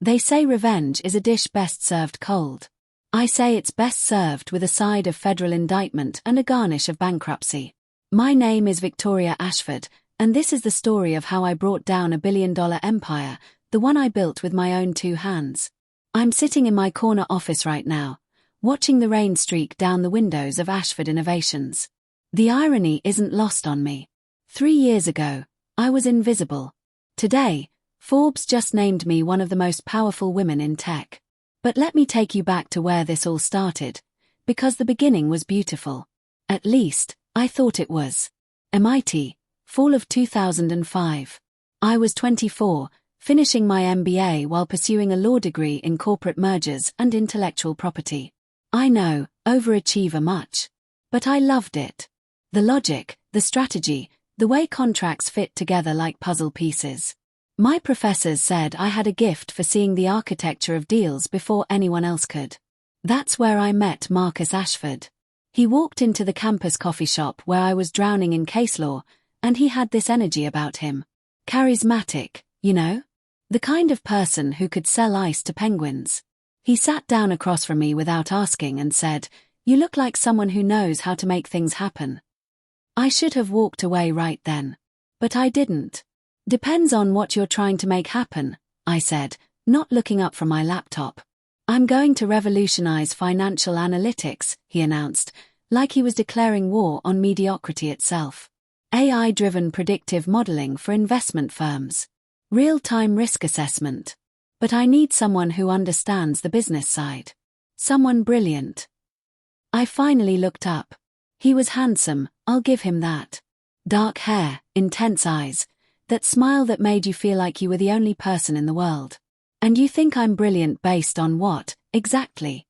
They say revenge is a dish best served cold. I say it's best served with a side of federal indictment and a garnish of bankruptcy. My name is Victoria Ashford, and this is the story of how I brought down a billion-dollar empire, the one I built with my own 2 hands. I'm sitting in my corner office right now, watching the rain streak down the windows of Ashford Innovations. The irony isn't lost on me. 3 years ago, I was invisible. Today, Forbes just named me one of the most powerful women in tech. But let me take you back to where this all started, because the beginning was beautiful. At least, I thought it was. MIT, fall of 2005. I was 24, finishing my MBA while pursuing a law degree in corporate mergers and intellectual property. I know, overachiever much. But I loved it. The logic, the strategy, the way contracts fit together like puzzle pieces. My professors said I had a gift for seeing the architecture of deals before anyone else could. That's where I met Marcus Ashford. He walked into the campus coffee shop where I was drowning in case law, and he had this energy about him. Charismatic, you know? The kind of person who could sell ice to penguins. He sat down across from me without asking and said, "You look like someone who knows how to make things happen." I should have walked away right then. But I didn't. "Depends on what you're trying to make happen," I said, not looking up from my laptop. "I'm going to revolutionize financial analytics," he announced, like he was declaring war on mediocrity itself. AI-driven predictive modeling for investment firms. Real-time risk assessment. But I need someone who understands the business side. Someone brilliant. I finally looked up. He was handsome, I'll give him that. Dark hair, intense eyes. That smile that made you feel like you were the only person in the world. "And you think I'm brilliant based on what, exactly?"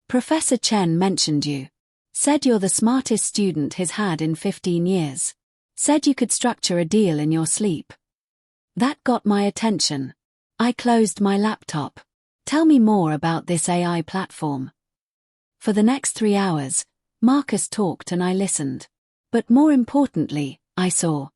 "Professor Chen mentioned you. Said you're the smartest student he's had in 15 years. Said you could structure a deal in your sleep." That got my attention. I closed my laptop. "Tell me more about this AI platform." For the next 3 hours, Marcus talked and I listened. But more importantly, I saw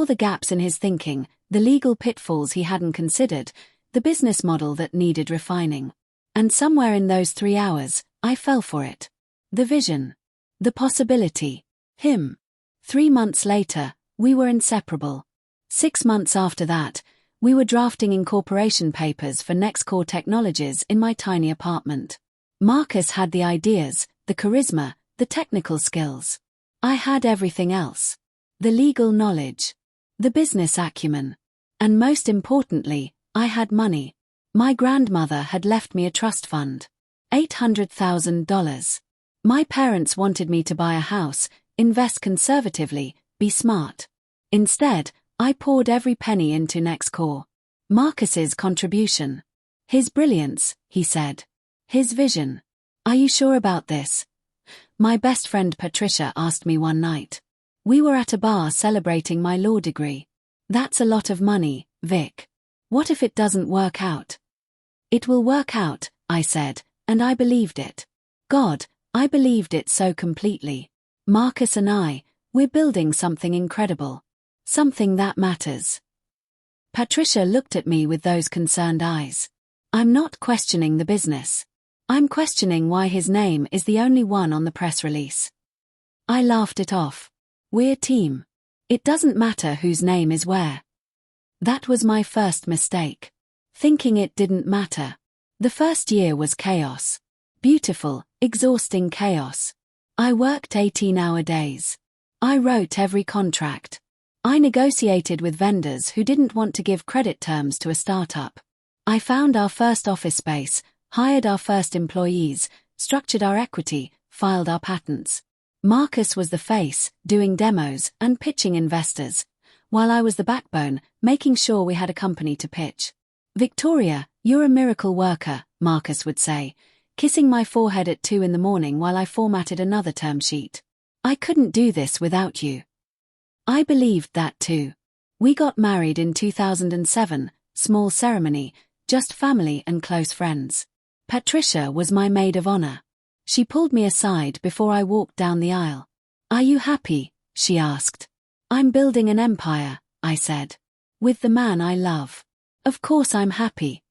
the gaps in his thinking, the legal pitfalls he hadn't considered, the business model that needed refining. And somewhere in those 3 hours, I fell for it. The vision. The possibility. Him. 3 months later, we were inseparable. 6 months after that, we were drafting incorporation papers for Nextcore Technologies in my tiny apartment. Marcus had the ideas, the charisma, the technical skills. I had everything else. The legal knowledge. The business acumen. And most importantly, I had money. My grandmother had left me a trust fund. $800,000. My parents wanted me to buy a house, invest conservatively, be smart. Instead, I poured every penny into Nextcore. Marcus's contribution. His brilliance, he said. His vision. "Are you sure about this?" My best friend Patricia asked me one night. We were at a bar celebrating my law degree. "That's a lot of money, Vic. What if it doesn't work out?" "It will work out," I said, and I believed it. God, I believed it so completely. Marcus and we're building something incredible. Something that matters. Patricia looked at me with those concerned eyes. "I'm not questioning the business. I'm questioning why his name is the only one on the press release." I laughed it off. "We're team. It doesn't matter whose name is where." That was my first mistake. Thinking it didn't matter. The first year was chaos. Beautiful, exhausting chaos. I worked 18-hour days. I wrote every contract. I negotiated with vendors who didn't want to give credit terms to a startup. I found our first office space, hired our first employees, structured our equity, filed our patents. Marcus was the face, doing demos and pitching investors, while I was the backbone, making sure we had a company to pitch. "Victoria, you're a miracle worker," Marcus would say, kissing my forehead at 2 a.m. while I formatted another term sheet. "I couldn't do this without you." I believed that too. We got married in 2007, small ceremony, just family and close friends. Patricia was my maid of honor. She pulled me aside before I walked down the aisle. "Are you happy?" she asked. "I'm building an empire," I said. "With the man I love. Of course I'm happy."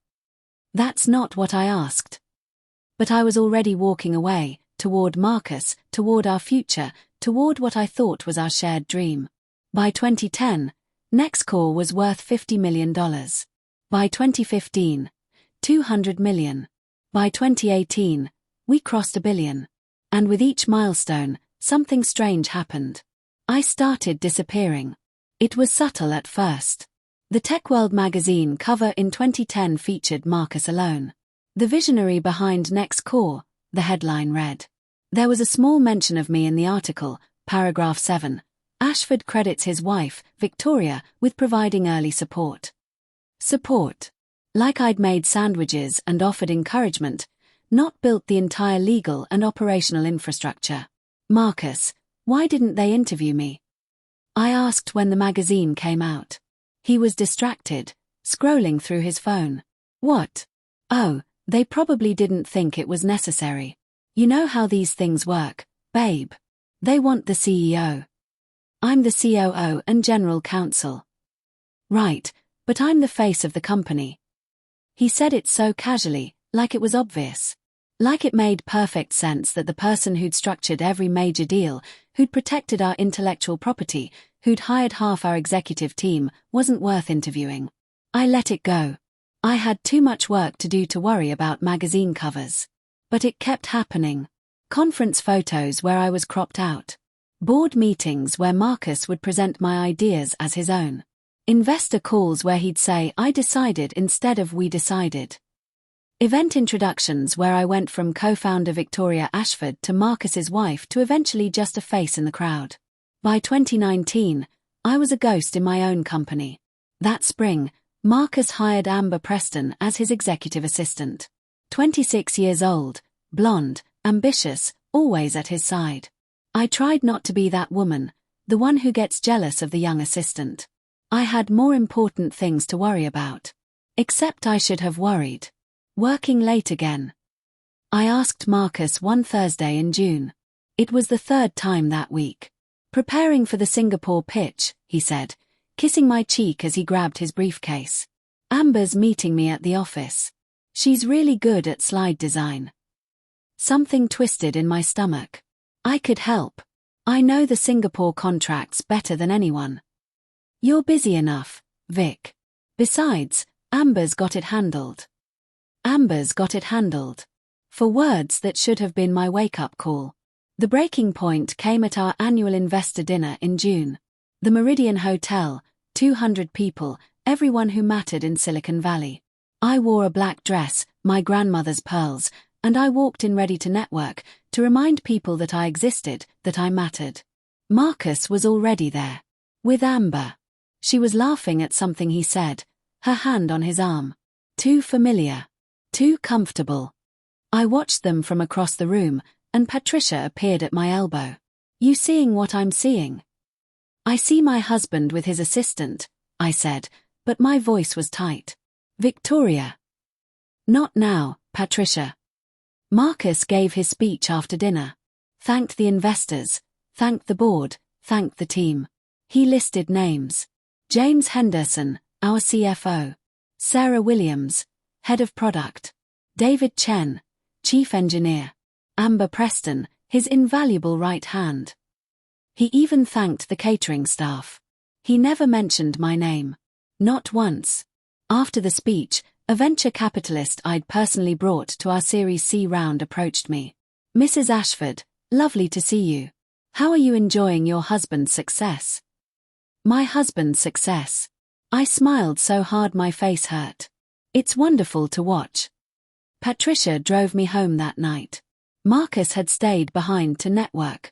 That's not what I asked. But I was already walking away, toward Marcus, toward our future, toward what I thought was our shared dream. By 2010, Nextcore was worth $50 million. By 2015, $200 million. By 2018, we crossed $1 billion. And with each milestone, something strange happened. I started disappearing. It was subtle at first. The TechWorld magazine cover in 2010 featured Marcus alone. The visionary behind Nextcore, the headline read. There was a small mention of me in the article, paragraph 7. Ashford credits his wife, Victoria, with providing early support. Support. Like I'd made sandwiches and offered encouragement, not built the entire legal and operational infrastructure. Marcus, why didn't they interview me? I asked when the magazine came out. He was distracted, scrolling through his phone. What? Oh, they probably didn't think it was necessary. You know how these things work, babe. They want the CEO. I'm the COO and general counsel. Right, but I'm the face of the company. He said it so casually, like it was obvious. Like it made perfect sense that the person who'd structured every major deal, who'd protected our intellectual property, who'd hired half our executive team, wasn't worth interviewing. I let it go. I had too much work to do to worry about magazine covers. But it kept happening. Conference photos where I was cropped out. Board meetings where Marcus would present my ideas as his own. Investor calls where he'd say I decided instead of we decided. Event introductions where I went from co-founder Victoria Ashford to Marcus's wife to eventually just a face in the crowd. By 2019, I was a ghost in my own company. That spring, Marcus hired Amber Preston as his executive assistant. 26 years old, blonde, ambitious, always at his side. I tried not to be that woman, the one who gets jealous of the young assistant. I had more important things to worry about. Except I should have worried. Working late again. I asked Marcus one Thursday in June. It was the third time that week. Preparing for the Singapore pitch, he said, kissing my cheek as he grabbed his briefcase. Amber's meeting me at the office. She's really good at slide design. Something twisted in my stomach. I could help. I know the Singapore contracts better than anyone. You're busy enough, Vic. Besides, Amber's got it handled. Amber's got it handled. For words that should have been my wake-up call. The breaking point came at our annual investor dinner in June. The Meridian Hotel, 200 people, everyone who mattered in Silicon Valley. I wore a black dress, my grandmother's pearls, and I walked in ready to network, to remind people that I existed, that I mattered. Marcus was already there. With Amber. She was laughing at something he said, her hand on his arm. Too familiar. Too comfortable. I watched them from across the room, and Patricia appeared at my elbow. You seeing what I'm seeing? I see my husband with his assistant, I said, but my voice was tight. Victoria. Not now, Patricia. Marcus gave his speech after dinner. Thanked the investors, thanked the board, thanked the team. He listed names. James Henderson, our CFO. Sarah Williams, Head of Product. David Chen, Chief Engineer. Amber Preston, his invaluable right hand. He even thanked the catering staff. He never mentioned my name. Not once. After the speech, a venture capitalist I'd personally brought to our Series C round approached me. Mrs. Ashford, lovely to see you. How are you enjoying your husband's success? My husband's success. I smiled so hard my face hurt. It's wonderful to watch. Patricia drove me home that night. Marcus had stayed behind to network.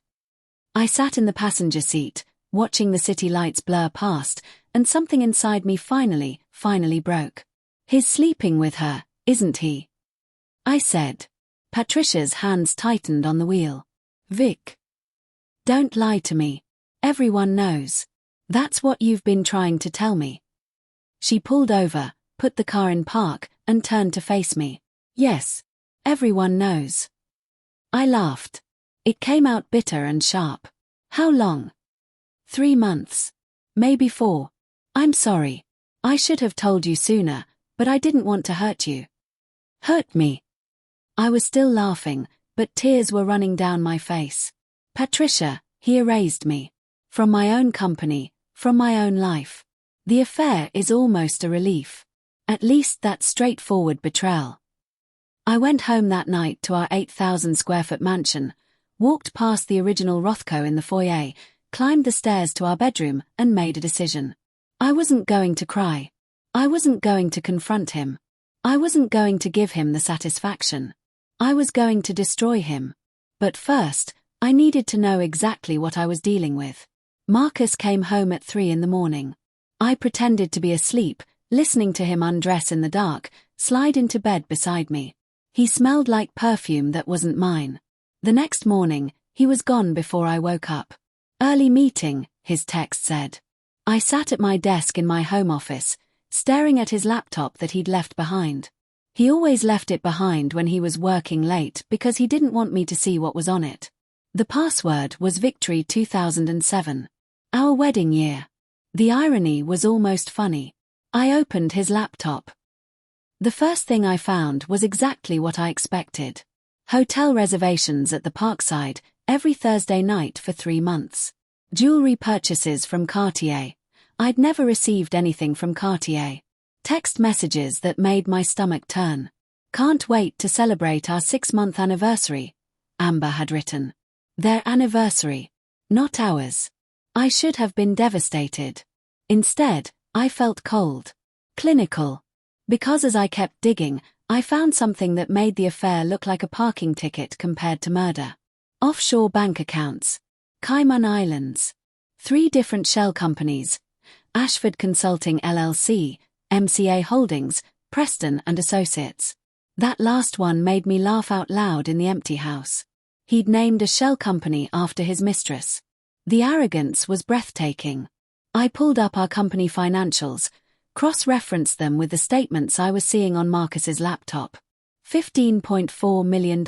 I sat in the passenger seat, watching the city lights blur past, and something inside me finally broke. He's sleeping with her, isn't he? I said. Patricia's hands tightened on the wheel. Vic. Don't lie to me. Everyone knows. That's what you've been trying to tell me. She pulled over, put the car in park, and turned to face me. Yes. Everyone knows. I laughed. It came out bitter and sharp. How long? 3 months. Maybe 4. I'm sorry. I should have told you sooner, but I didn't want to hurt you. Hurt me. I was still laughing, but tears were running down my face. Patricia, he erased me. From my own company, from my own life. The affair is almost a relief. At least that's straightforward betrayal. I went home that night to our 8,000-square-foot mansion, walked past the original Rothko in the foyer, climbed the stairs to our bedroom, and made a decision. I wasn't going to cry. I wasn't going to confront him. I wasn't going to give him the satisfaction. I was going to destroy him. But first, I needed to know exactly what I was dealing with. Marcus came home at 3 a.m. I pretended to be asleep, listening to him undress in the dark, slide into bed beside me. He smelled like perfume that wasn't mine. The next morning, he was gone before I woke up. Early meeting, his text said. I sat at my desk in my home office, staring at his laptop that he'd left behind. He always left it behind when he was working late because he didn't want me to see what was on it. The password was Victory 2007. Our wedding year. The irony was almost funny. I opened his laptop. The first thing I found was exactly what I expected. Hotel reservations at the Parkside, every Thursday night for 3 months. Jewelry purchases from Cartier. I'd never received anything from Cartier. Text messages that made my stomach turn. Can't wait to celebrate our 6-month anniversary, Amber had written. Their anniversary. Not ours. I should have been devastated. Instead, I felt cold. Clinical. Because as I kept digging, I found something that made the affair look like a parking ticket compared to murder. Offshore bank accounts. Cayman Islands. 3 different shell companies. Ashford Consulting LLC, MCA Holdings, Preston and Associates. That last one made me laugh out loud in the empty house. He'd named a shell company after his mistress. The arrogance was breathtaking. I pulled up our company financials, cross-referenced them with the statements I was seeing on Marcus's laptop. $15.4 million.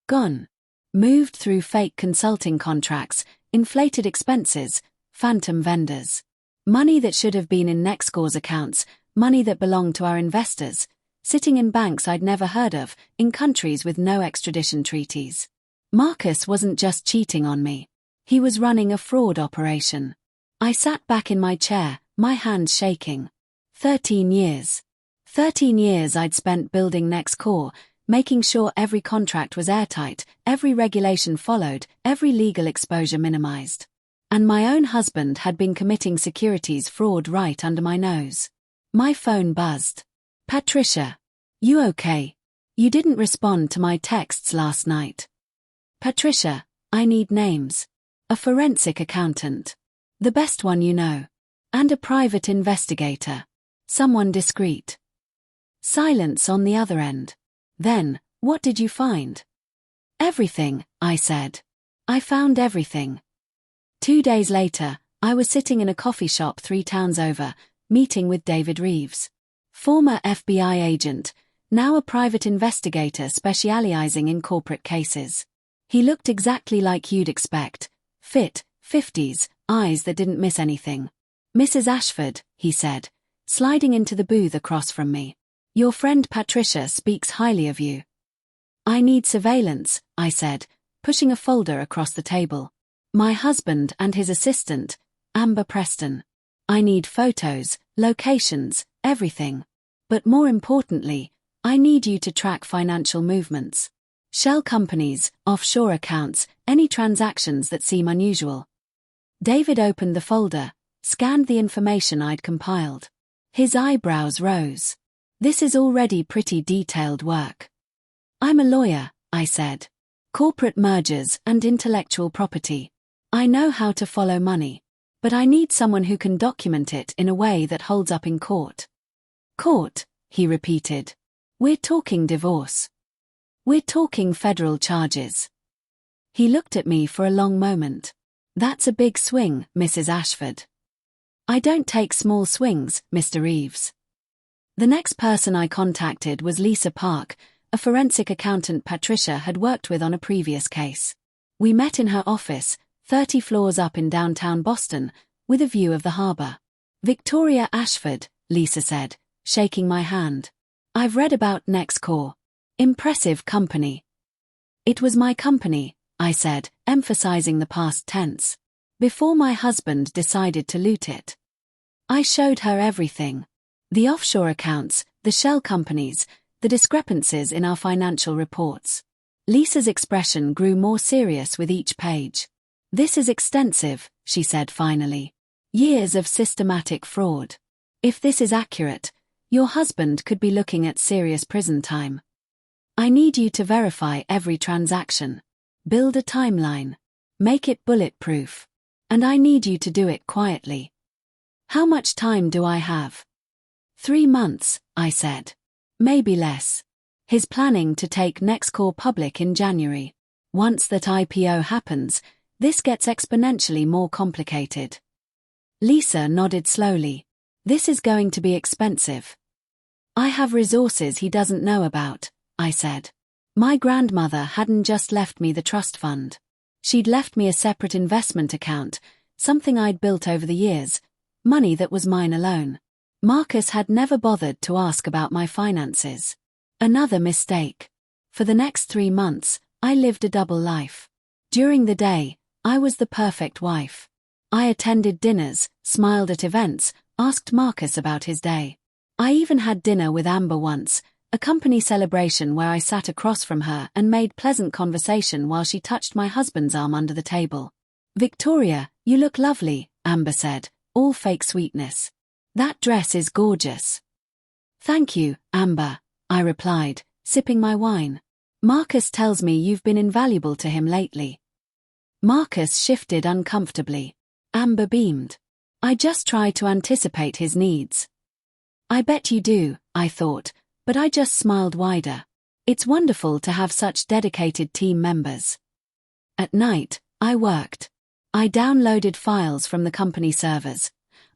Gone. Moved through fake consulting contracts, inflated expenses, phantom vendors. Money that should have been in Nextcore's accounts, money that belonged to our investors, sitting in banks I'd never heard of, in countries with no extradition treaties. Marcus wasn't just cheating on me. He was running a fraud operation. I sat back in my chair, my hands shaking. 13 years. 13 years I'd spent building Nextcore, making sure every contract was airtight, every regulation followed, every legal exposure minimized. And my own husband had been committing securities fraud right under my nose. My phone buzzed. Patricia. You okay? You didn't respond to my texts last night. Patricia, I need names. A forensic accountant. The best one you know. And a private investigator. Someone discreet. Silence on the other end. Then, what did you find? Everything, I said. I found everything. 2 days later, I was sitting in a coffee shop 3 towns over, meeting with David Reeves. Former FBI agent, now a private investigator specializing in corporate cases. He looked exactly like you'd expect. Fit, 50s, eyes that didn't miss anything. Mrs. Ashford, he said, sliding into the booth across from me. Your friend Patricia speaks highly of you. I need surveillance, I said, pushing a folder across the table. My husband and his assistant, Amber Preston. I need photos, locations, everything. But more importantly, I need you to track financial movements. Shell companies, offshore accounts, any transactions that seem unusual. David opened the folder, scanned the information I'd compiled. His eyebrows rose. This is already pretty detailed work. I'm a lawyer, I said. Corporate mergers and intellectual property. I know how to follow money. But I need someone who can document it in a way that holds up in court. Court, he repeated. We're talking divorce. We're talking federal charges. He looked at me for a long moment. That's a big swing, Mrs. Ashford. I don't take small swings, Mr. Reeves. The next person I contacted was Lisa Park, a forensic accountant Patricia had worked with on a previous case. We met in her office, 30 floors up in downtown Boston, with a view of the harbor. Victoria Ashford, Lisa said, shaking my hand. I've read about Nextcore. Impressive company. It was my company, I said, emphasizing the past tense. Before my husband decided to loot it. I showed her everything. The offshore accounts, the shell companies, the discrepancies in our financial reports. Lisa's expression grew more serious with each page. This is extensive, she said finally. Years of systematic fraud. If this is accurate, your husband could be looking at serious prison time. I need you to verify every transaction. Build a timeline. Make it bulletproof. And I need you to do it quietly. How much time do I have? 3 months, I said. Maybe less. He's planning to take Nextcore public in January. Once that IPO happens, this gets exponentially more complicated. Lisa nodded slowly. This is going to be expensive. I have resources he doesn't know about, I said. My grandmother hadn't just left me the trust fund. She'd left me a separate investment account, something I'd built over the years, money that was mine alone. Marcus had never bothered to ask about my finances. Another mistake. For the next 3 months, I lived a double life. During the day, I was the perfect wife. I attended dinners, smiled at events, asked Marcus about his day. I even had dinner with Amber once, a company celebration where I sat across from her and made pleasant conversation while she touched my husband's arm under the table. Victoria, you look lovely, Amber said, all fake sweetness. That dress is gorgeous. Thank you, Amber, I replied, sipping my wine. Marcus tells me you've been invaluable to him lately. Marcus shifted uncomfortably. Amber beamed. I just try to anticipate his needs. I bet you do, I thought, but I just smiled wider. It's wonderful to have such dedicated team members. At night, I worked. I downloaded files from the company servers.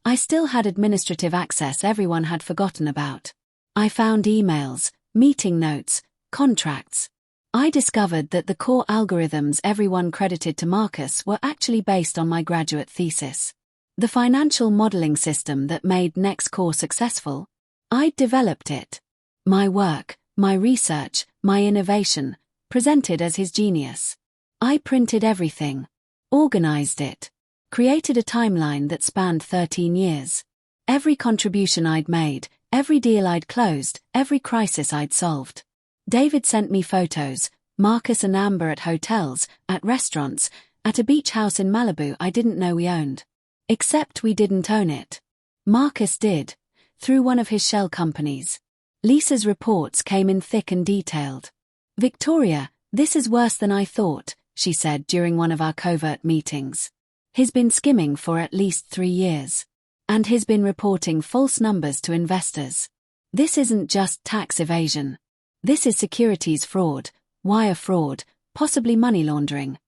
I still had administrative access everyone had forgotten about. I found emails, meeting notes, contracts. I discovered that the core algorithms everyone credited to Marcus were actually based on my graduate thesis. The financial modeling system that made Nextcore successful, I'd developed it. My work, my research, my innovation, presented as his genius. I printed everything, organized it, created a timeline that spanned 13 years. Every contribution I'd made, every deal I'd closed, every crisis I'd solved. David sent me photos, Marcus and Amber at hotels, at restaurants, at a beach house in Malibu I didn't know we owned. Except we didn't own it. Marcus did, through one of his shell companies. Lisa's reports came in thick and detailed. Victoria, this is worse than I thought, she said during one of our covert meetings. He's been skimming for at least 3 years. And he's been reporting false numbers to investors. This isn't just tax evasion. This is securities fraud, wire fraud, possibly money laundering.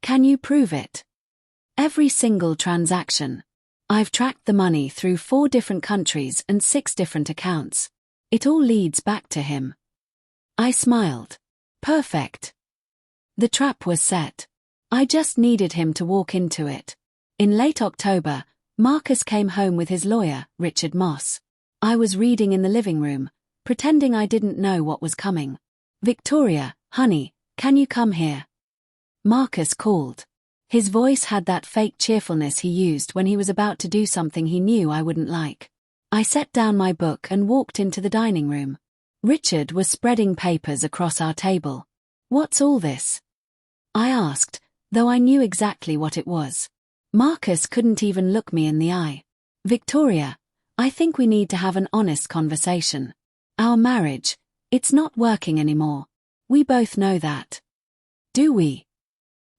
Can you prove it? Every single transaction. I've tracked the money through 4 different countries and 6 different accounts. It all leads back to him. I smiled. Perfect. The trap was set. I just needed him to walk into it. In late October, Marcus came home with his lawyer, Richard Moss. I was reading in the living room, pretending I didn't know what was coming. Victoria, honey, can you come here? Marcus called. His voice had that fake cheerfulness he used when he was about to do something he knew I wouldn't like. I set down my book and walked into the dining room. Richard was spreading papers across our table. What's all this? I asked, though I knew exactly what it was. Marcus couldn't even look me in the eye. Victoria, I think we need to have an honest conversation. Our marriage, it's not working anymore. We both know that. Do we?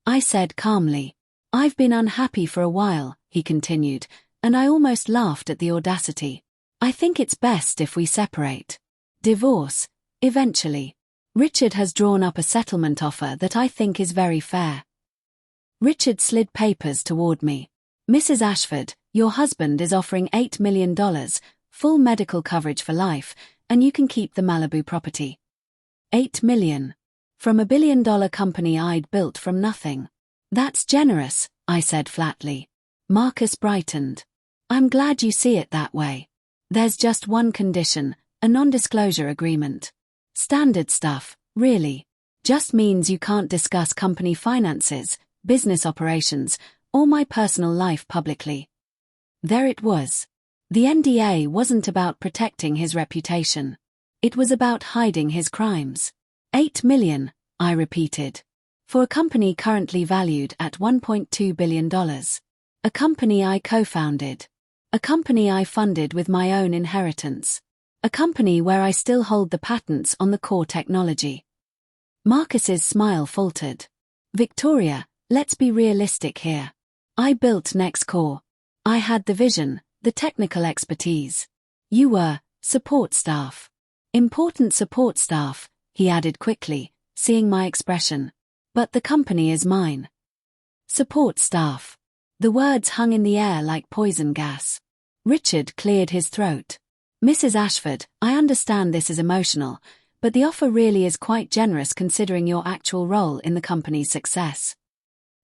I said calmly. I've been unhappy for a while, he continued, and I almost laughed at the audacity. I think it's best if we separate. Divorce, eventually. Richard has drawn up a settlement offer that I think is very fair. Richard slid papers toward me. Mrs. Ashford, your husband is offering $8 million, full medical coverage for life, and you can keep the Malibu property. $8 million. From a billion-dollar company I'd built from nothing. That's generous, I said flatly. Marcus brightened. I'm glad you see it that way. There's just one condition, A non-disclosure agreement. Standard stuff, really. Just means you can't discuss company finances, business operations, or my personal life publicly. There it was. The NDA wasn't about protecting his reputation. It was about hiding his crimes. 8 million, I repeated. For a company currently valued at $1.2 billion. A company I co-founded. A company I funded with my own inheritance. A company where I still hold the patents on the core technology. Marcus's smile faltered. Victoria, let's be realistic here. I built NextCore. I had the vision, the technical expertise. You were support staff. Important support staff, he added quickly, seeing my expression. But the company is mine. Support staff. The words hung in the air like poison gas. Richard cleared his throat. Mrs. Ashford, I understand this is emotional, but the offer really is quite generous considering your actual role in the company's success.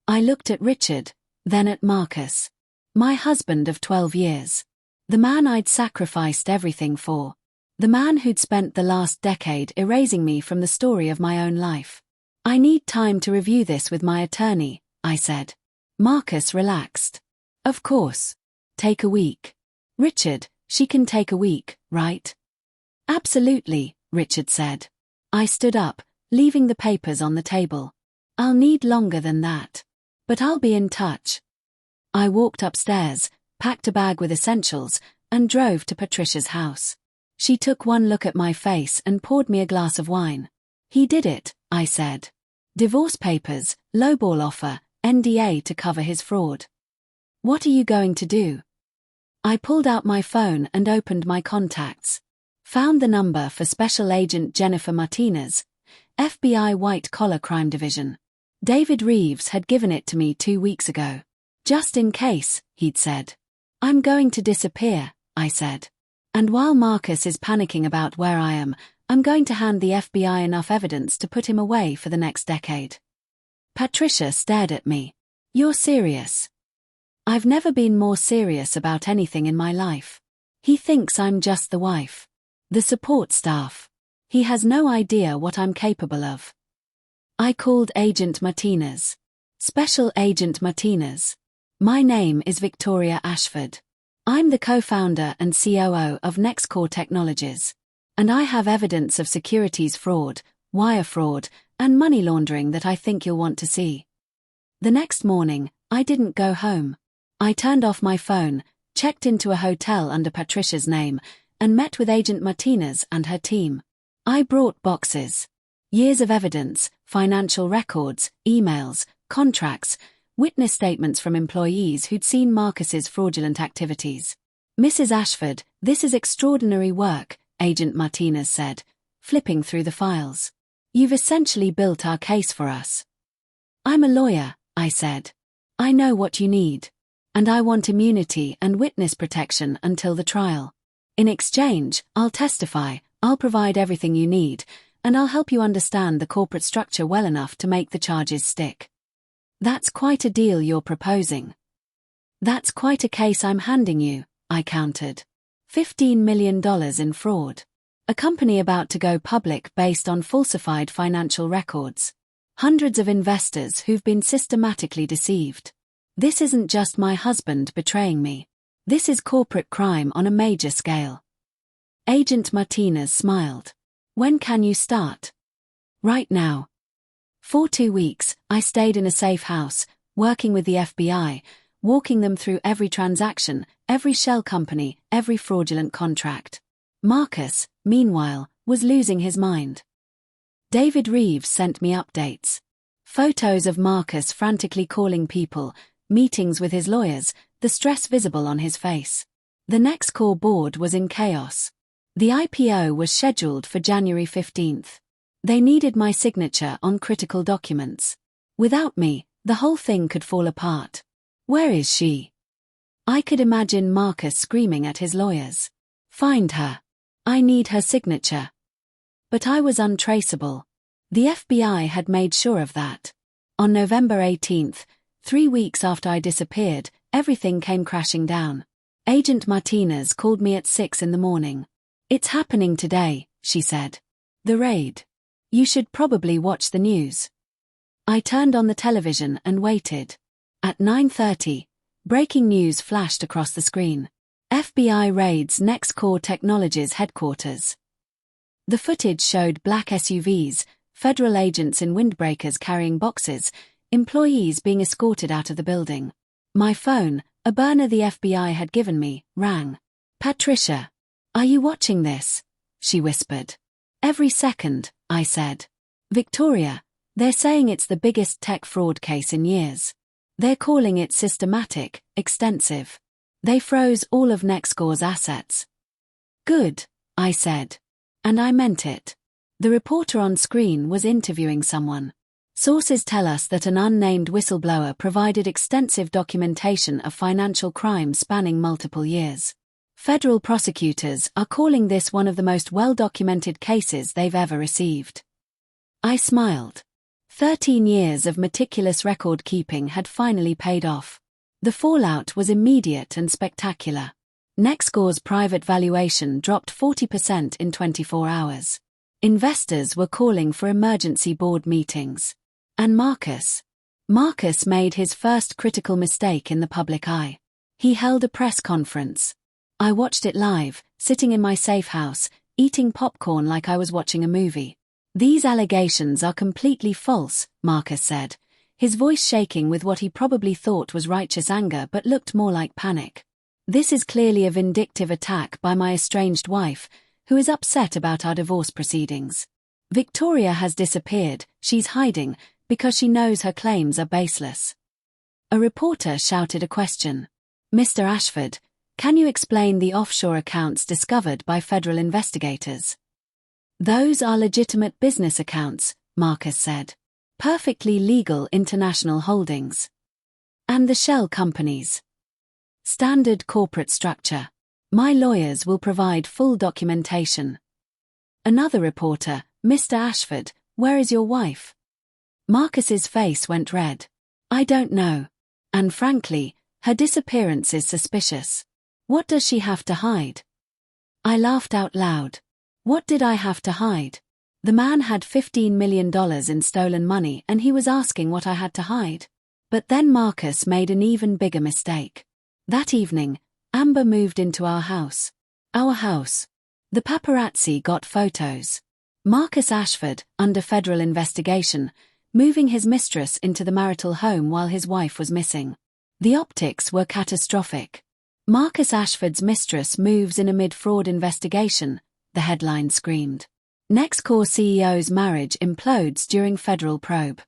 I looked at Richard, then at Marcus. My husband of 12 years. The man I'd sacrificed everything for. The man who'd spent the last decade erasing me from the story of my own life. I need time to review this with my attorney, I said. Marcus relaxed. Of course. Take a week. Richard, she can take a week, right? Absolutely, Richard said. I stood up, leaving the papers on the table. I'll need longer than that. But I'll be in touch. I walked upstairs, packed a bag with essentials, and drove to Patricia's house. She took one look at my face and poured me a glass of wine. He did it, I said. Divorce papers, lowball offer, NDA to cover his fraud. What are you going to do? I pulled out my phone and opened my contacts. Found the number for Special Agent Jennifer Martinez, FBI White Collar Crime Division. David Reeves had given it to me 2 weeks ago. Just in case, he'd said. I'm going to disappear, I said. And while Marcus is panicking about where I am, I'm going to hand the FBI enough evidence to put him away for the next decade. Patricia stared at me. You're serious? I've never been more serious about anything in my life. He thinks I'm just the wife. The support staff. He has no idea what I'm capable of. I called Agent Martinez. Special Agent Martinez. My name is Victoria Ashford. I'm the co-founder and COO of NextCore Technologies. And I have evidence of securities fraud, wire fraud, and money laundering that I think you'll want to see. The next morning, I didn't go home. I turned off my phone, checked into a hotel under Patricia's name, and met with Agent Martinez and her team. I brought boxes. Years of evidence, financial records, emails, contracts, witness statements from employees who'd seen Marcus's fraudulent activities. Mrs. Ashford, this is extraordinary work, Agent Martinez said, flipping through the files. You've essentially built our case for us. I'm a lawyer, I said. I know what you need. And I want immunity and witness protection until the trial. In exchange, I'll testify, I'll provide everything you need, and I'll help you understand the corporate structure well enough to make the charges stick. That's quite a deal you're proposing. That's quite a case I'm handing you, I countered. $15 million in fraud. A company about to go public based on falsified financial records. Hundreds of investors who've been systematically deceived. This isn't just my husband betraying me. This is corporate crime on a major scale. Agent Martinez smiled. When can you start? Right now. For 2 weeks, I stayed in a safe house, working with the FBI, walking them through every transaction, every shell company, every fraudulent contract. Marcus, meanwhile, was losing his mind. David Reeves sent me updates. Photos of Marcus frantically calling people, meetings with his lawyers, the stress visible on his face. The NextCore board was in chaos. The IPO was scheduled for January 15th. They needed my signature on critical documents. Without me, the whole thing could fall apart. Where is she? I could imagine Marcus screaming at his lawyers. Find her. I need her signature. But I was untraceable. The FBI had made sure of that. On November 18th, 3 weeks after I disappeared, everything came crashing down. Agent Martinez called me at 6 in the morning. It's happening today, she said. The raid. You should probably watch the news. I turned on the television and waited. At 9:30, breaking news flashed across the screen. FBI raids Nexcore Technologies headquarters. The footage showed black SUVs, federal agents in windbreakers carrying boxes, employees being escorted out of the building. My phone, a burner the FBI had given me, rang. Patricia, are you watching this? She whispered. Every second, I said. Victoria, they're saying it's the biggest tech fraud case in years. They're calling it systematic, extensive. They froze all of Nexcore's assets. Good, I said. And I meant it. The reporter on screen was interviewing someone. Sources tell us that an unnamed whistleblower provided extensive documentation of financial crime spanning multiple years. Federal prosecutors are calling this one of the most well-documented cases they've ever received. I smiled. 13 years of meticulous record-keeping had finally paid off. The fallout was immediate and spectacular. Nexcore's private valuation dropped 40% in 24 hours. Investors were calling for emergency board meetings. And Marcus made his first critical mistake in the public eye. He held a press conference. I watched it live, sitting in my safe house, eating popcorn like I was watching a movie. These allegations are completely false, Marcus said, his voice shaking with what he probably thought was righteous anger but looked more like panic. This is clearly a vindictive attack by my estranged wife, who is upset about our divorce proceedings. Victoria has disappeared, she's hiding, because she knows her claims are baseless. A reporter shouted a question. Mr. Ashford, can you explain the offshore accounts discovered by federal investigators? Those are legitimate business accounts, Marcus said. Perfectly legal international holdings. And the shell companies. Standard corporate structure. My lawyers will provide full documentation. Another reporter, Mr. Ashford, where is your wife? Marcus's face went red. I don't know. And frankly, her disappearance is suspicious. What does she have to hide? I laughed out loud. What did I have to hide? The man had $15 million in stolen money and he was asking what I had to hide. But then Marcus made an even bigger mistake. That evening, Amber moved into our house. Our house. The paparazzi got photos. Marcus Ashford, under federal investigation, moving his mistress into the marital home while his wife was missing. The optics were catastrophic. Marcus Ashford's mistress moves in amid fraud investigation, the headline screamed. Nexcore CEO's marriage implodes during federal probe.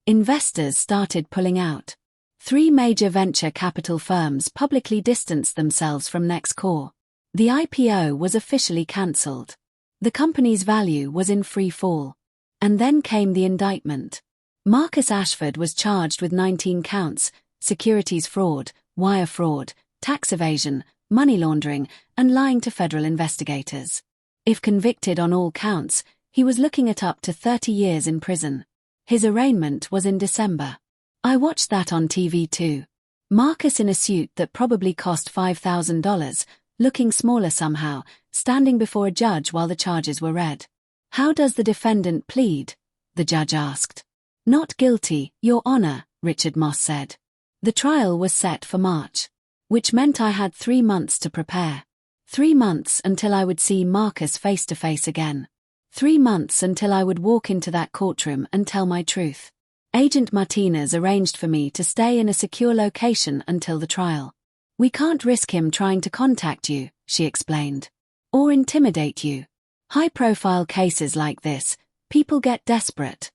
Investors started pulling out. 3 major venture capital firms publicly distanced themselves from Nexcore. The IPO was officially cancelled. The company's value was in free fall. And then came the indictment. Marcus Ashford was charged with 19 counts, securities fraud, wire fraud, tax evasion, money laundering, and lying to federal investigators. If convicted on all counts, he was looking at up to 30 years in prison. His arraignment was in December. I watched that on TV too. Marcus in a suit that probably cost $5,000, looking smaller somehow, standing before a judge while the charges were read. How does the defendant plead? The judge asked. Not guilty, Your Honor, Richard Moss said. The trial was set for March. Which meant I had 3 months to prepare. 3 months until I would see Marcus face to face again. 3 months until I would walk into that courtroom and tell my truth. Agent Martinez arranged for me to stay in a secure location until the trial. We can't risk him trying to contact you, she explained. Or intimidate you. High-profile cases like this, people get desperate.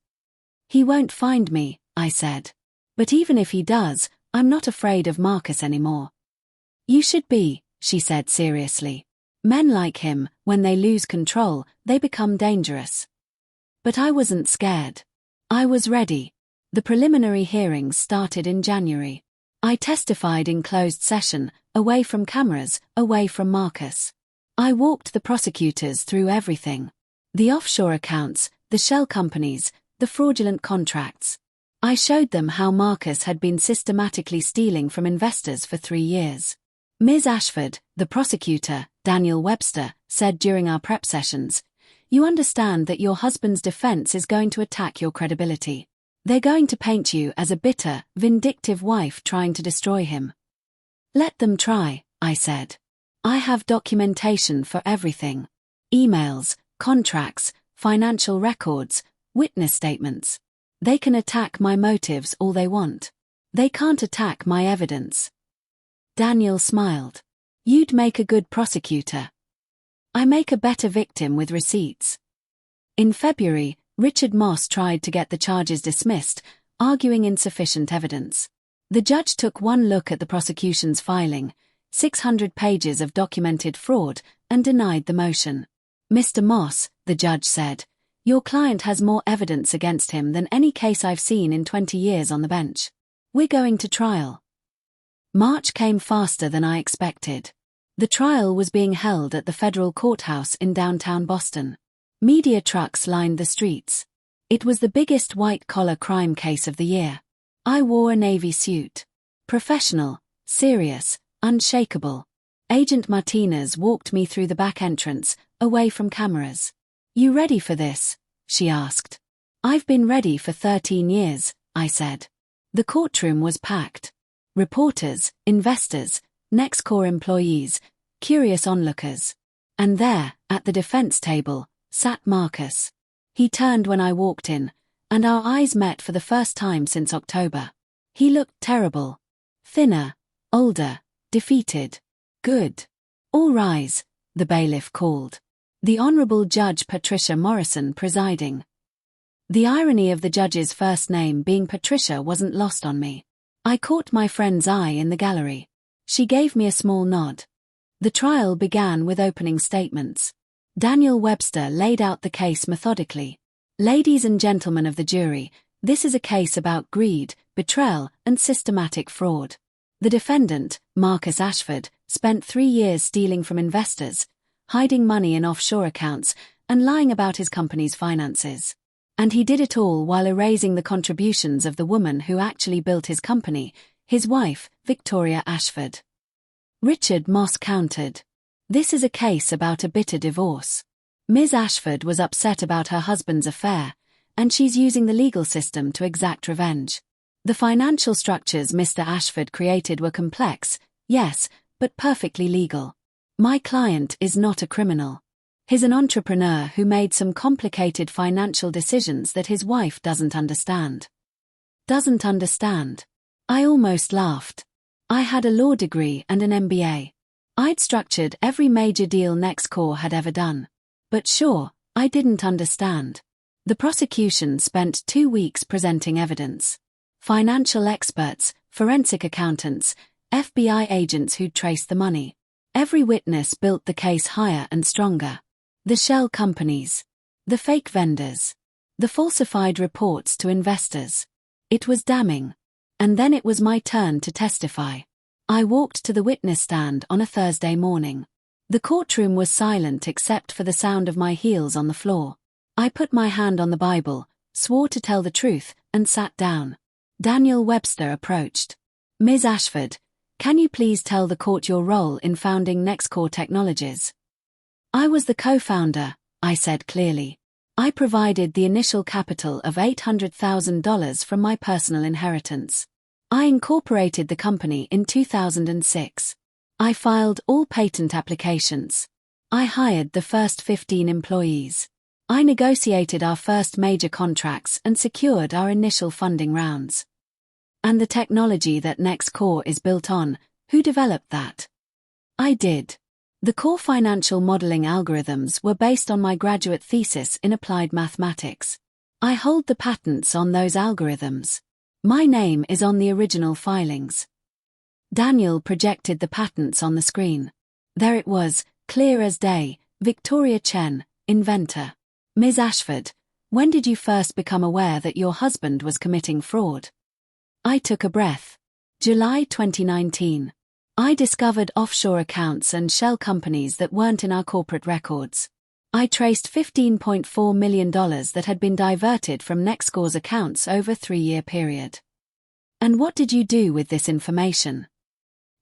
He won't find me, I said. But even if he does, I'm not afraid of Marcus anymore. You should be, she said seriously. Men like him, when they lose control, they become dangerous. But I wasn't scared. I was ready. The preliminary hearings started in January. I testified in closed session, away from cameras, away from Marcus. I walked the prosecutors through everything. The offshore accounts, the shell companies, the fraudulent contracts. I showed them how Marcus had been systematically stealing from investors for 3 years. Ms. Ashford, the prosecutor, Daniel Webster, said during our prep sessions, you understand that your husband's defense is going to attack your credibility. They're going to paint you as a bitter, vindictive wife trying to destroy him. Let them try, I said. I have documentation for everything. Emails, contracts, financial records, witness statements. They can attack my motives all they want. They can't attack my evidence. Daniel smiled. You'd make a good prosecutor. I make a better victim with receipts. In February, Richard Moss tried to get the charges dismissed, arguing insufficient evidence. The judge took one look at the prosecution's filing, 600 pages of documented fraud, and denied the motion. Mr. Moss, the judge said, your client has more evidence against him than any case I've seen in 20 years on the bench. We're going to trial. March came faster than I expected. The trial was being held at the federal courthouse in downtown Boston. Media trucks lined the streets. It was the biggest white-collar crime case of the year. I wore a navy suit. Professional, serious, unshakable. Agent Martinez walked me through the back entrance, away from cameras. You ready for this? She asked. I've been ready for 13 years, I said. The courtroom was packed. Reporters, investors, NextCore employees, curious onlookers. And there, at the defense table, sat Marcus. He turned when I walked in, and our eyes met for the first time since October. He looked terrible. Thinner, older, defeated. Good. All rise, the bailiff called. The Honorable Judge Patricia Morrison presiding. The irony of the judge's first name being Patricia wasn't lost on me. I caught my friend's eye in the gallery. She gave me a small nod. The trial began with opening statements. Daniel Webster laid out the case methodically. Ladies and gentlemen of the jury, this is a case about greed, betrayal, and systematic fraud. The defendant, Marcus Ashford, spent 3 years stealing from investors, hiding money in offshore accounts, and lying about his company's finances. And he did it all while erasing the contributions of the woman who actually built his company, his wife, Victoria Ashford. Richard Moss countered. This is a case about a bitter divorce. Ms. Ashford was upset about her husband's affair, and she's using the legal system to exact revenge. The financial structures Mr. Ashford created were complex, yes, but perfectly legal. My client is not a criminal. He's an entrepreneur who made some complicated financial decisions that his wife doesn't understand. Doesn't understand. I almost laughed. I had a law degree and an MBA. I'd structured every major deal NextCore had ever done. But sure, I didn't understand. The prosecution spent 2 weeks presenting evidence. Financial experts, forensic accountants, FBI agents who'd traced the money. Every witness built the case higher and stronger. The shell companies. The fake vendors. The falsified reports to investors. It was damning. And then it was my turn to testify. I walked to the witness stand on a Thursday morning. The courtroom was silent except for the sound of my heels on the floor. I put my hand on the Bible, swore to tell the truth, and sat down. Daniel Webster approached. Ms. Ashford, can you please tell the court your role in founding NextCore Technologies? I was the co-founder, I said clearly. I provided the initial capital of $800,000 from my personal inheritance. I incorporated the company in 2006. I filed all patent applications. I hired the first 15 employees. I negotiated our first major contracts and secured our initial funding rounds. And the technology that NextCore is built on, who developed that? I did. The core financial modeling algorithms were based on my graduate thesis in applied mathematics. I hold the patents on those algorithms. My name is on the original filings. Daniel projected the patents on the screen. There it was, clear as day, Victoria Chen, inventor. Ms. Ashford, when did you first become aware that your husband was committing fraud? I took a breath. July 2019. I discovered offshore accounts and shell companies that weren't in our corporate records. I traced $15.4 million that had been diverted from NextCore's accounts over a 3-year period. And what did you do with this information?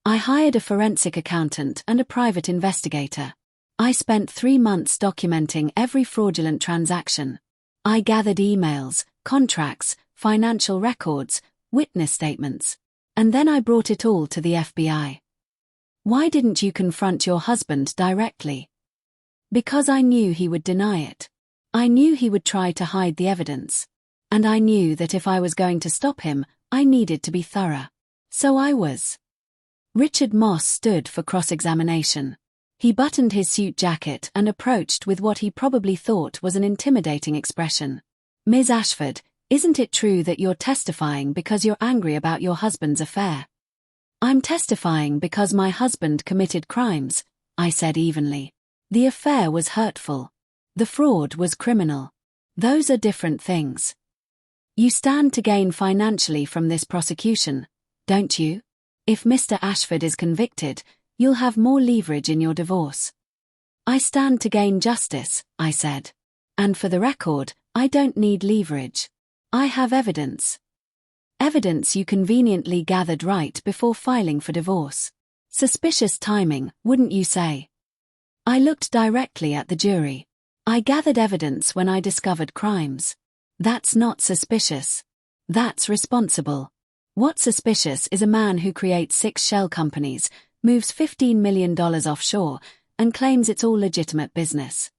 I hired a forensic accountant and a private investigator. I spent 3 months documenting every fraudulent transaction. I gathered emails, contracts, financial records, witness statements. And then I brought it all to the FBI. Why didn't you confront your husband directly? Because I knew he would deny it. I knew he would try to hide the evidence. And I knew that if I was going to stop him, I needed to be thorough. So I was. Richard Moss stood for cross-examination. He buttoned his suit jacket and approached with what he probably thought was an intimidating expression. Ms. Ashford, isn't it true that you're testifying because you're angry about your husband's affair? I'm testifying because my husband committed crimes, I said evenly. The affair was hurtful. The fraud was criminal. Those are different things. You stand to gain financially from this prosecution, don't you? If Mr. Ashford is convicted, you'll have more leverage in your divorce. I stand to gain justice, I said. And for the record, I don't need leverage. I have evidence. Evidence you conveniently gathered right before filing for divorce. Suspicious timing, wouldn't you say? I looked directly at the jury. I gathered evidence when I discovered crimes. That's not suspicious. That's responsible. What's suspicious is a man who creates 6 shell companies, moves $15 million offshore, and claims it's all legitimate business.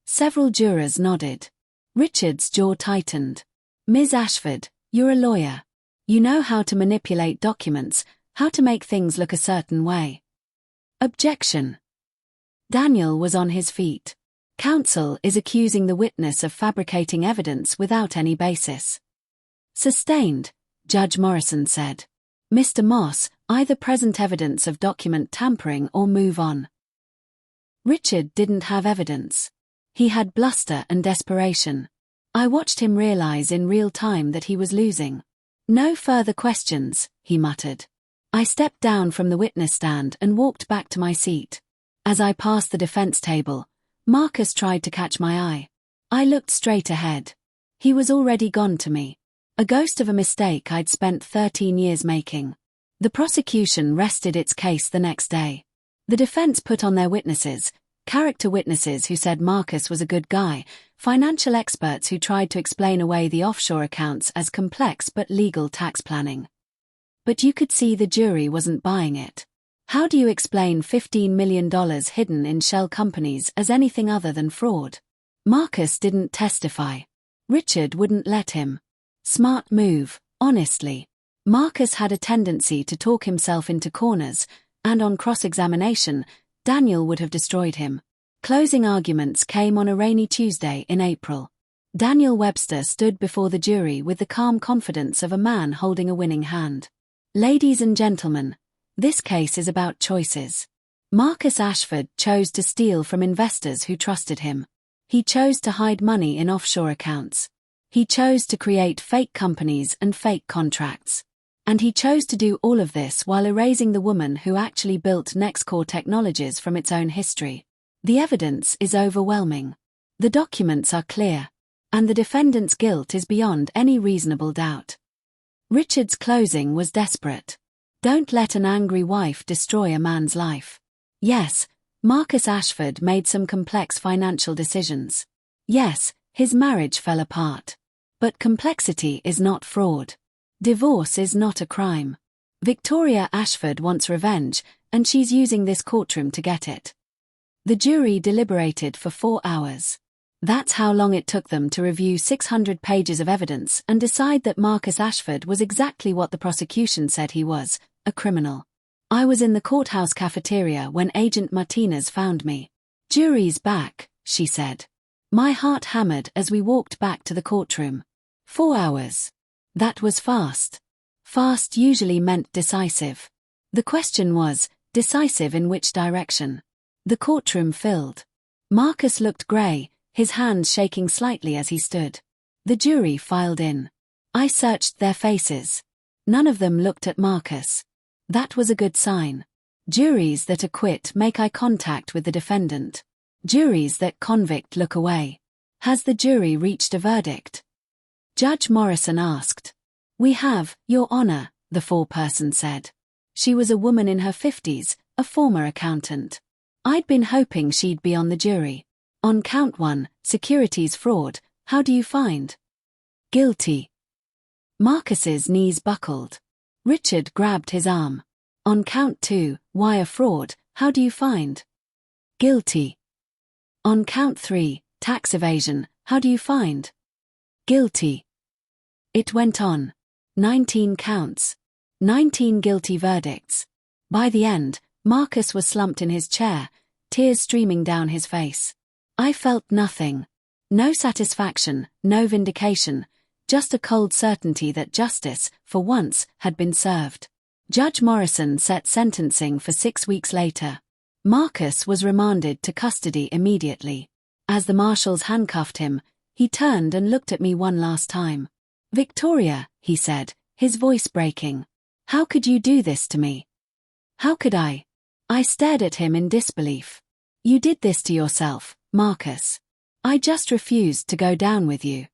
Several jurors nodded. Richard's jaw tightened. Ms. Ashford, you're a lawyer. You know how to manipulate documents, how to make things look a certain way. Objection. Daniel was on his feet. Counsel is accusing the witness of fabricating evidence without any basis. Sustained, Judge Morrison said. Mr. Moss, either present evidence of document tampering or move on. Richard didn't have evidence. He had bluster and desperation. I watched him realize in real time that he was losing. No further questions, he muttered. I stepped down from the witness stand and walked back to my seat. As I passed the defense table, Marcus tried to catch my eye. I looked straight ahead. He was already gone to me. A ghost of a mistake I'd spent 13 years making. The prosecution rested its case the next day. The defense put on their witnesses, character witnesses who said Marcus was a good guy, financial experts who tried to explain away the offshore accounts as complex but legal tax planning. But you could see the jury wasn't buying it. How do you explain $15 million hidden in shell companies as anything other than fraud? Marcus didn't testify. Richard wouldn't let him. Smart move, honestly. Marcus had a tendency to talk himself into corners, and on cross-examination, Daniel would have destroyed him. Closing arguments came on a rainy Tuesday in April. Daniel Webster stood before the jury with the calm confidence of a man holding a winning hand. Ladies and gentlemen, this case is about choices. Marcus Ashford chose to steal from investors who trusted him. He chose to hide money in offshore accounts. He chose to create fake companies and fake contracts. And he chose to do all of this while erasing the woman who actually built Nextcore Technologies from its own history. The evidence is overwhelming. The documents are clear. And the defendant's guilt is beyond any reasonable doubt. Richard's closing was desperate. Don't let an angry wife destroy a man's life. Yes, Marcus Ashford made some complex financial decisions. Yes, his marriage fell apart. But complexity is not fraud. Divorce is not a crime. Victoria Ashford wants revenge, and she's using this courtroom to get it. The jury deliberated for 4 hours. That's how long it took them to review 600 pages of evidence and decide that Marcus Ashford was exactly what the prosecution said he was, a criminal. I was in the courthouse cafeteria when Agent Martinez found me. "Jury's back," she said. My heart hammered as we walked back to the courtroom. 4 hours. That was fast. Fast usually meant decisive. The question was, decisive in which direction? The courtroom filled. Marcus looked grey, his hands shaking slightly as he stood. The jury filed in. I searched their faces. None of them looked at Marcus. That was a good sign. Juries that acquit make eye contact with the defendant. Juries that convict look away. Has the jury reached a verdict? Judge Morrison asked. "We have, Your Honor," the foreperson said. She was a woman in her 50s, a former accountant. I'd been hoping she'd be on the jury. On count 1, securities fraud, how do you find? Guilty. Marcus's knees buckled. Richard grabbed his arm. On count 2, wire fraud, how do you find? Guilty. On count 3, tax evasion, how do you find? Guilty. It went on. 19 counts. 19 guilty verdicts. By the end, Marcus was slumped in his chair, tears streaming down his face. I felt nothing. No satisfaction, no vindication, just a cold certainty that justice, for once, had been served. Judge Morrison set sentencing for 6 weeks later. Marcus was remanded to custody immediately. As the marshals handcuffed him, he turned and looked at me one last time. "Victoria," he said, his voice breaking. "How could you do this to me?" "How could I?" I stared at him in disbelief. "You did this to yourself, Marcus. I just refused to go down with you."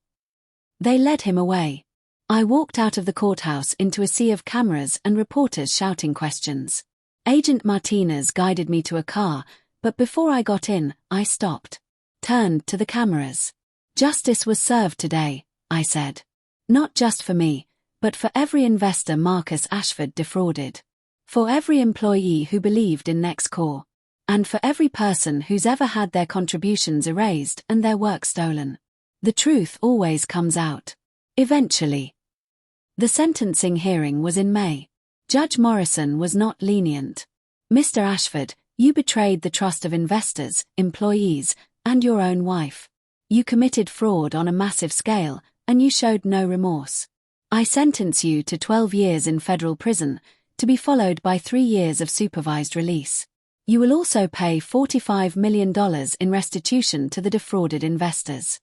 They led him away. I walked out of the courthouse into a sea of cameras and reporters shouting questions. Agent Martinez guided me to a car, but before I got in, I stopped. Turned to the cameras. "Justice was served today," I said. "Not just for me, but for every investor Marcus Ashford defrauded. For every employee who believed in NextCore. And for every person who's ever had their contributions erased and their work stolen. The truth always comes out. Eventually." The sentencing hearing was in May. Judge Morrison was not lenient. "Mr. Ashford, you betrayed the trust of investors, employees, and your own wife. You committed fraud on a massive scale, and you showed no remorse. I sentence you to 12 years in federal prison, to be followed by 3 years of supervised release. You will also pay $45 million in restitution to the defrauded investors."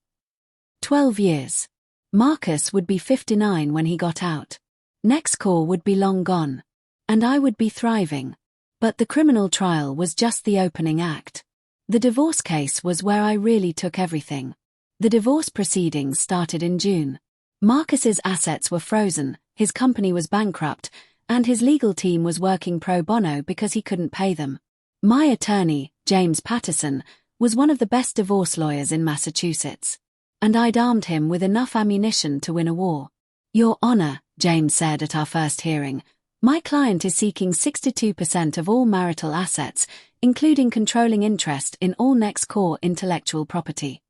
12 years. Marcus would be 59 when he got out. NextCore would be long gone. And I would be thriving. But the criminal trial was just the opening act. The divorce case was where I really took everything. The divorce proceedings started in June. Marcus's assets were frozen, his company was bankrupt, and his legal team was working pro bono because he couldn't pay them. My attorney, James Patterson, was one of the best divorce lawyers in Massachusetts. And I'd armed him with enough ammunition to win a war. "Your Honor," James said at our first hearing, "my client is seeking 62% of all marital assets, including controlling interest in all NextCore intellectual property."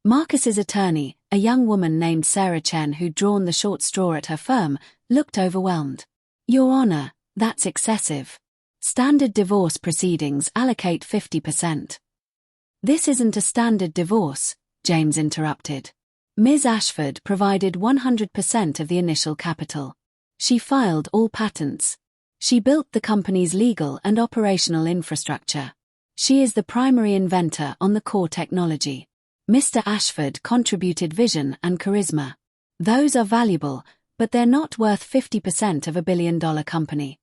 Marcus's attorney, a young woman named Sarah Chen who'd drawn the short straw at her firm, looked overwhelmed. "Your Honor, that's excessive. Standard divorce proceedings allocate 50%. "This isn't a standard divorce," James interrupted. "Ms. Ashford provided 100% of the initial capital. She filed all patents. She built the company's legal and operational infrastructure. She is the primary inventor on the core technology. Mr. Ashford contributed vision and charisma. Those are valuable, but they're not worth 50% of a billion-dollar company."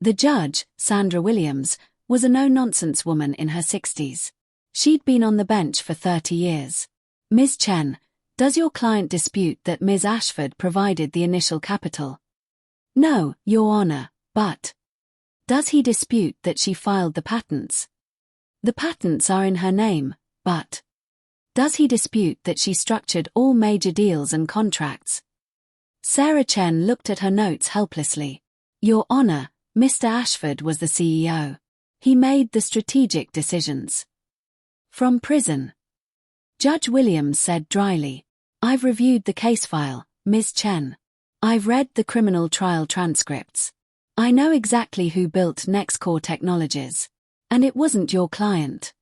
The judge, Sandra Williams, was a no-nonsense woman in her 60s. She'd been on the bench for 30 years. "Ms. Chen, does your client dispute that Ms. Ashford provided the initial capital?" "No, Your Honor, but..." "Does he dispute that she filed the patents?" "The patents are in her name, but..." "Does he dispute that she structured all major deals and contracts?" Sarah Chen looked at her notes helplessly. "Your Honor, Mr. Ashford was the CEO. He made the strategic decisions." "From prison," Judge Williams said dryly. "I've reviewed the case file, Ms. Chen. I've read the criminal trial transcripts. I know exactly who built NextCore Technologies. And it wasn't your client."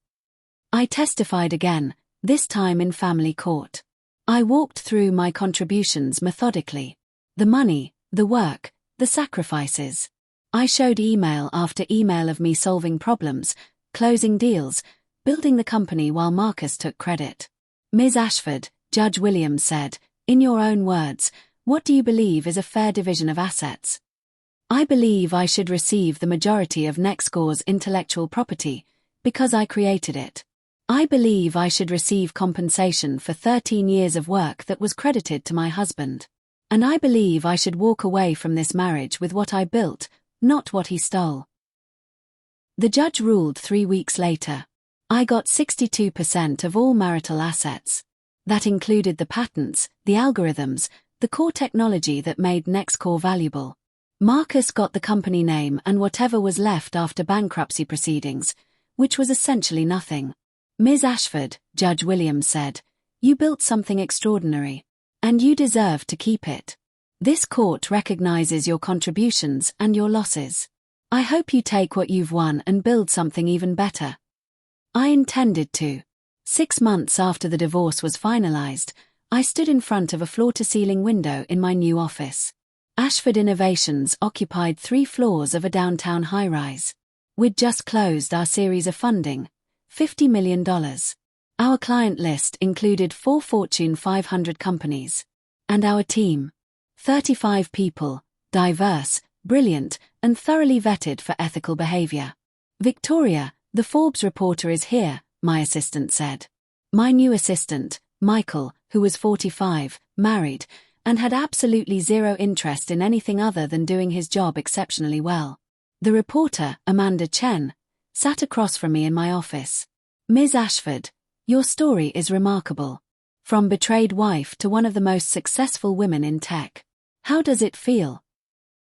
I testified again, this time in family court. I walked through my contributions methodically. The money, the work, the sacrifices. I showed email after email of me solving problems, closing deals, building the company while Marcus took credit. "Ms. Ashford," Judge Williams said, "in your own words, what do you believe is a fair division of assets?" "I believe I should receive the majority of NextCore's intellectual property, because I created it. I believe I should receive compensation for 13 years of work that was credited to my husband. And I believe I should walk away from this marriage with what I built, not what he stole." The judge ruled 3 weeks later. I got 62% of all marital assets. That included the patents, the algorithms, the core technology that made NextCore valuable. Marcus got the company name and whatever was left after bankruptcy proceedings, which was essentially nothing. Ms. Ashford, Judge Williams said, you built something extraordinary. And you deserve to keep it. This court recognizes your contributions and your losses. I hope you take what you've won and build something even better. I intended to. 6 months after the divorce was finalized, I stood in front of a floor-to-ceiling window in my new office. Ashford Innovations occupied 3 floors of a downtown high-rise. We'd just closed our series of funding, $50 million. Our client list included 4 Fortune 500 companies. And our team, 35 people, diverse, brilliant, and thoroughly vetted for ethical behavior. Victoria, the Forbes reporter is here, my assistant said. My new assistant, Michael, who was 45, married, and had absolutely zero interest in anything other than doing his job exceptionally well. The reporter, Amanda Chen, sat across from me in my office. Ms. Ashford, your story is remarkable. From betrayed wife to one of the most successful women in tech. How does it feel?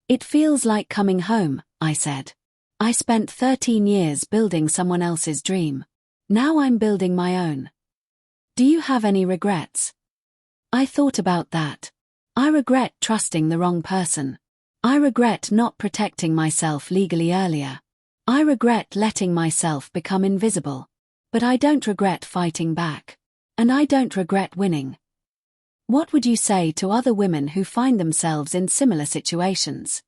It feels like coming home, I said. I spent 13 years building someone else's dream. Now I'm building my own. Do you have any regrets? I thought about that. I regret trusting the wrong person. I regret not protecting myself legally earlier. I regret letting myself become invisible. But I don't regret fighting back. And I don't regret winning. What would you say to other women who find themselves in similar situations?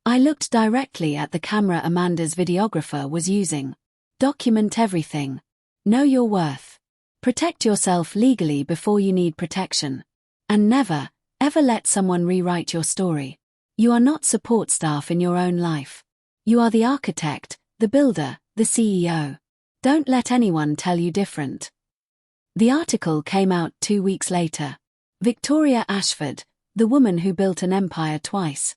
I looked directly at the camera Amanda's videographer was using. Document everything. Know your worth. Protect yourself legally before you need protection. And never, ever let someone rewrite your story. You are not support staff in your own life. You are the architect, the builder, the CEO. Don't let anyone tell you different. The article came out 2 weeks later. Victoria Ashford, the woman who built an empire twice.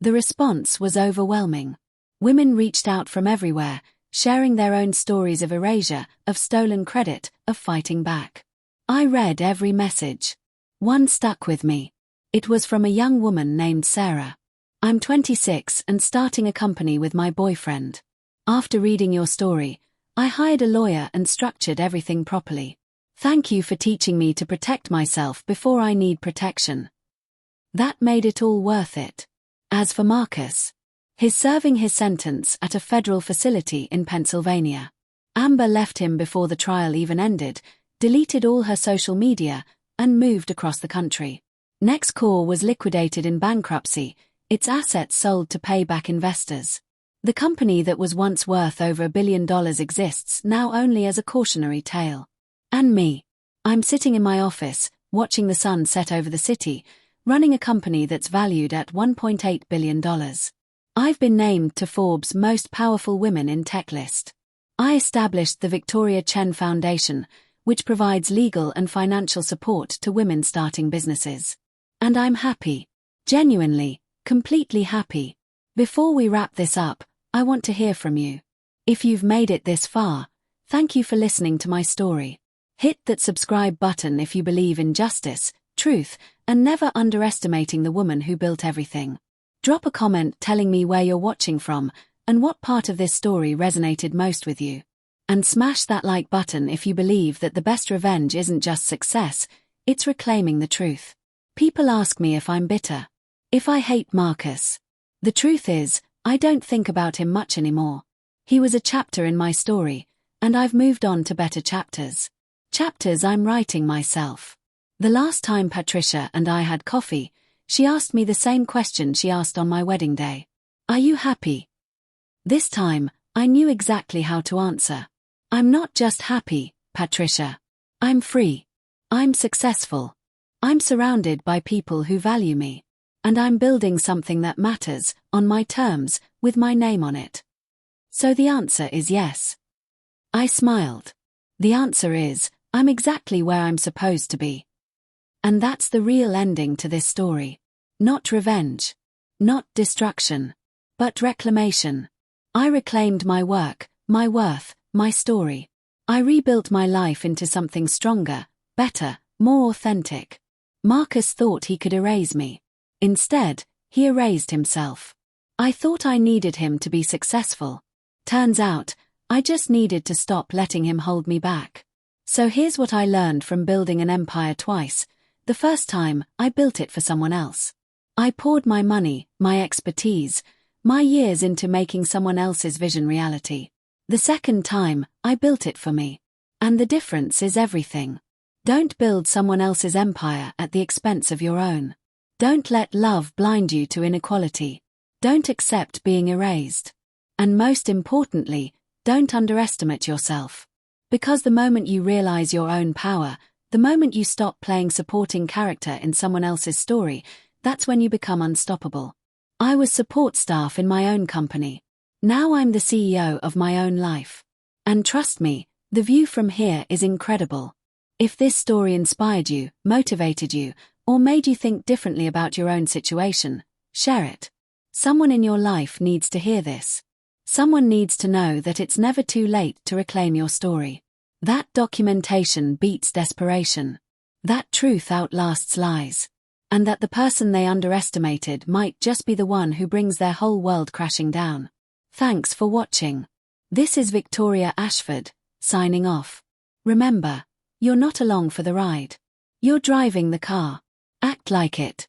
The response was overwhelming. Women reached out from everywhere, sharing their own stories of erasure, of stolen credit, of fighting back. I read every message. One stuck with me. It was from a young woman named Sarah. I'm 26 and starting a company with my boyfriend. After reading your story, I hired a lawyer and structured everything properly. Thank you for teaching me to protect myself before I need protection. That made it all worth it. As for Marcus, he's serving his sentence at a federal facility in Pennsylvania. Amber left him before the trial even ended, deleted all her social media, and moved across the country. NextCore was liquidated in bankruptcy, its assets sold to pay back investors. The company that was once worth over $1 billion exists now only as a cautionary tale. And me. I'm sitting in my office, watching the sun set over the city, running a company that's valued at $1.8 billion. I've been named to Forbes' Most Powerful Women in Tech list. I established the Victoria Chen Foundation, which provides legal and financial support to women starting businesses. And I'm happy. Genuinely, completely happy. Before we wrap this up, I want to hear from you. If you've made it this far, thank you for listening to my story. Hit that subscribe button if you believe in justice, truth, and never underestimating the woman who built everything. Drop a comment telling me where you're watching from and what part of this story resonated most with you. And smash that like button if you believe that the best revenge isn't just success, it's reclaiming the truth. People ask me if I'm bitter. If I hate Marcus. The truth is, I don't think about him much anymore. He was a chapter in my story, and I've moved on to better chapters. Chapters I'm writing myself. The last time Patricia and I had coffee, she asked me the same question she asked on my wedding day. Are you happy? This time, I knew exactly how to answer. I'm not just happy, Patricia. I'm free. I'm successful. I'm surrounded by people who value me. And I'm building something that matters, on my terms, with my name on it. So the answer is yes. I smiled. The answer is, I'm exactly where I'm supposed to be. And that's the real ending to this story. Not revenge. Not destruction. But reclamation. I reclaimed my work, my worth, my story. I rebuilt my life into something stronger, better, more authentic. Marcus thought he could erase me. Instead, he erased himself. I thought I needed him to be successful. Turns out, I just needed to stop letting him hold me back. So here's what I learned from building an empire twice. The first time, I built it for someone else. I poured my money, my expertise, my years into making someone else's vision reality. The second time, I built it for me. And the difference is everything. Don't build someone else's empire at the expense of your own. Don't let love blind you to inequality. Don't accept being erased. And most importantly, don't underestimate yourself. Because the moment you realize your own power, the moment you stop playing supporting character in someone else's story, that's when you become unstoppable. I was support staff in my own company. Now I'm the CEO of my own life. And trust me, the view from here is incredible. If this story inspired you, motivated you, or made you think differently about your own situation, share it. Someone in your life needs to hear this. Someone needs to know that it's never too late to reclaim your story. That documentation beats desperation. That truth outlasts lies. And that the person they underestimated might just be the one who brings their whole world crashing down. Thanks for watching. This is Victoria Ashford, signing off. Remember, you're not along for the ride. You're driving the car. Act like it.